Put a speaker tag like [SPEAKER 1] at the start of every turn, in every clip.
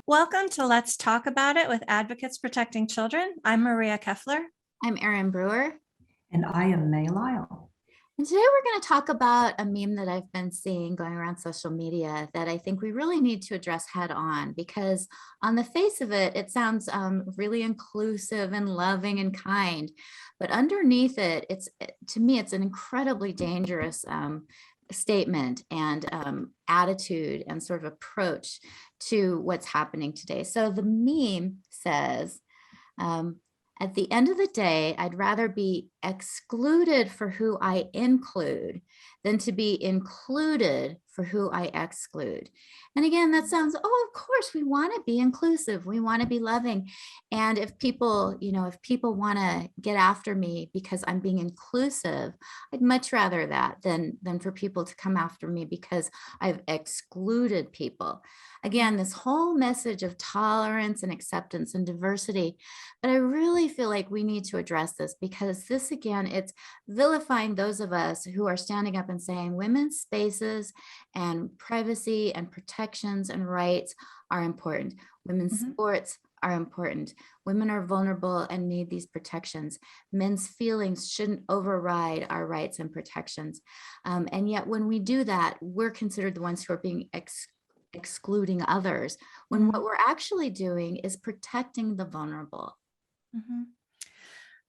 [SPEAKER 1] Welcome to Let's Talk About It with Advocates Protecting Children. I'm Maria Keffler.
[SPEAKER 2] I'm Erin Brewer.
[SPEAKER 3] And I am May Lyle.
[SPEAKER 2] And today we're going to talk about a meme that I've been seeing going around social media that I think we really need to address head on, because on the face of it, it sounds really inclusive and loving and kind. But underneath it, to me, it's an incredibly dangerous statement and attitude and sort of approach to what's happening today. So the meme says, at the end of the day, I'd rather be excluded for who I include than to be included for who I exclude. And again, that sounds, oh, of course, we want to be inclusive. We want to be loving. And if people, if people want to get after me because I'm being inclusive, I'd much rather that than for people to come after me because I've excluded people. Again, this whole message of tolerance and acceptance and diversity. But I really feel like we need to address this, because this, again, it's vilifying those of us who are standing up and saying women's spaces and privacy and protections and rights are important. Women's sports are important. Women are vulnerable and need these protections. Men's feelings shouldn't override our rights and protections. And yet when we do that, we're considered the ones who are being excluding others, when what we're actually doing is protecting the vulnerable.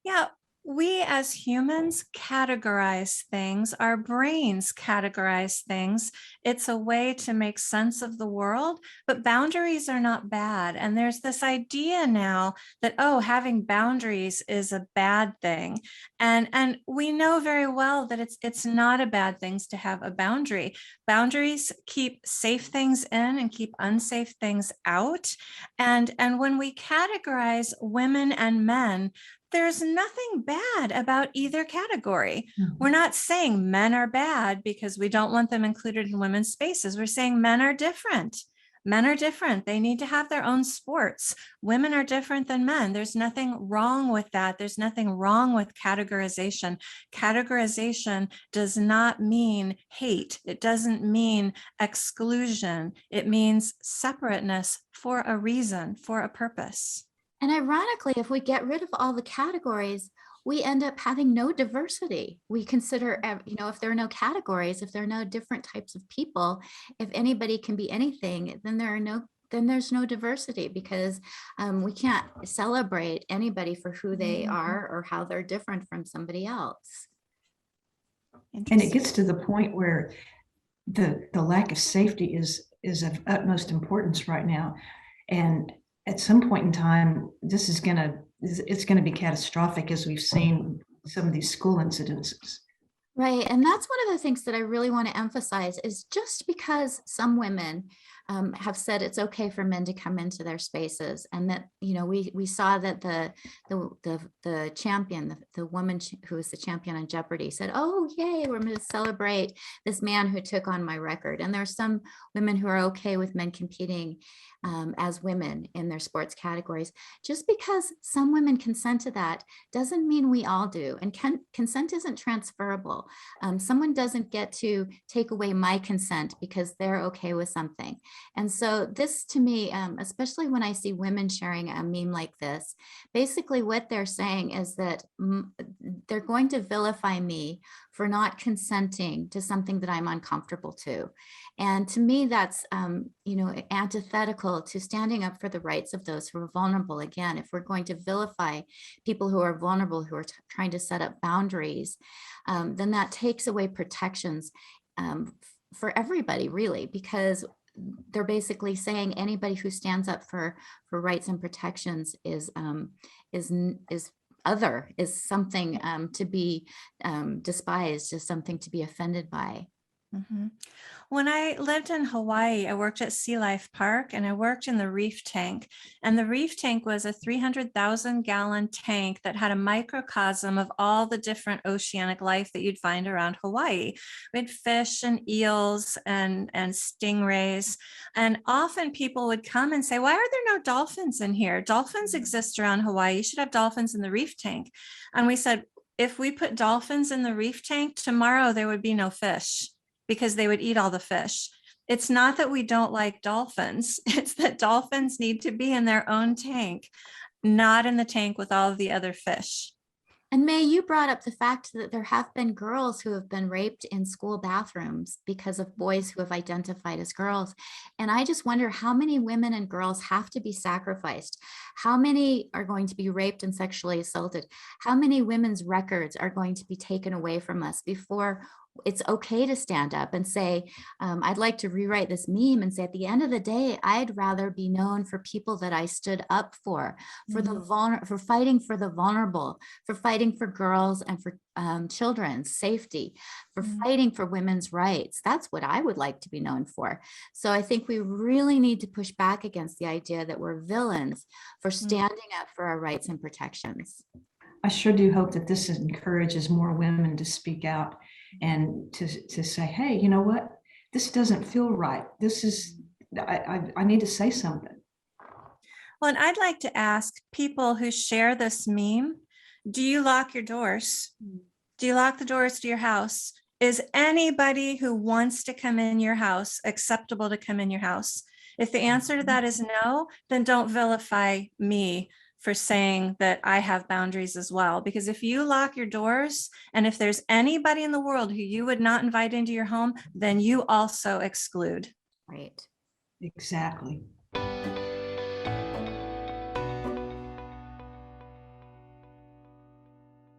[SPEAKER 1] Yeah, we as humans categorize things. Our brains categorize things. It's a way to make sense of the world, but boundaries are not bad. And there's this idea now that, oh, having boundaries is a bad thing. And we know very well that it's not a bad thing to have a boundary. Boundaries keep safe things in and keep unsafe things out. And when we categorize women and men, there's nothing bad about either category. We're not saying men are bad because we don't want them included in women's spaces. We're saying men are different. Men are different. They need to have their own sports. Women are different than men. There's nothing wrong with that. There's nothing wrong with categorization. Categorization does not mean hate. It doesn't mean exclusion. It means separateness for a reason, for a purpose.
[SPEAKER 2] And ironically, if we get rid of all the categories, we end up having no diversity. We consider, if there are no categories, if there are no different types of people, if anybody can be anything, then there's no diversity, because we can't celebrate anybody for who they are or how they're different from somebody else.
[SPEAKER 3] And it gets to the point where the lack of safety is of utmost importance right now. And at some point in time, it's going to be catastrophic, as we've seen some of these school incidences.
[SPEAKER 2] Right. And that's one of the things that I really want to emphasize is just because some women have said it's okay for men to come into their spaces, and that, we saw that the champion, the woman who was the champion on Jeopardy said, oh, yay, we're going to celebrate this man who took on my record. And there's some women who are okay with men competing as women in their sports categories. Just because some women consent to that doesn't mean we all do. And consent isn't transferable. Someone doesn't get to take away my consent because they're okay with something. And so this, to me, especially when I see women sharing a meme like this, basically what they're saying is that they're going to vilify me for not consenting to something that I'm uncomfortable to. And to me, that's, antithetical to standing up for the rights of those who are vulnerable. Again, if we're going to vilify people who are vulnerable, who are trying to set up boundaries, then that takes away protections for everybody, really, because they're basically saying anybody who stands up for rights and protections is other, is something to be despised, is something to be offended by.
[SPEAKER 1] When I lived in Hawaii, I worked at Sea Life Park and I worked in the reef tank. And the reef tank was a 300,000 gallon tank that had a microcosm of all the different oceanic life that you'd find around Hawaii. We had fish and eels and stingrays. And often people would come and say, why are there no dolphins in here? Dolphins exist around Hawaii. You should have dolphins in the reef tank. And we said, if we put dolphins in the reef tank, tomorrow there would be no fish, because they would eat all the fish. It's not that we don't like dolphins. It's that dolphins need to be in their own tank, not in the tank with all of the other fish.
[SPEAKER 2] And May, you brought up the fact that there have been girls who have been raped in school bathrooms because of boys who have identified as girls. And I just wonder how many women and girls have to be sacrificed? How many are going to be raped and sexually assaulted? How many women's records are going to be taken away from us before it's okay to stand up and say, I'd like to rewrite this meme and say, at the end of the day, I'd rather be known for people that I stood up for for fighting for the vulnerable, for fighting for girls and for children's safety, for fighting for women's rights. That's what I would like to be known for. So I think we really need to push back against the idea that we're villains for standing up for our rights and protections.
[SPEAKER 3] I sure do hope that this encourages more women to speak out and to say, hey, you know what? This doesn't feel right. This is, I need to say something.
[SPEAKER 1] Well, and I'd like to ask people who share this meme, do you lock your doors? Do you lock the doors to your house? Is anybody who wants to come in your house acceptable to come in your house? If the answer to that is no, then don't vilify me for saying that I have boundaries as well. Because if you lock your doors, and if there's anybody in the world who you would not invite into your home, then you also exclude.
[SPEAKER 2] Right.
[SPEAKER 3] Exactly.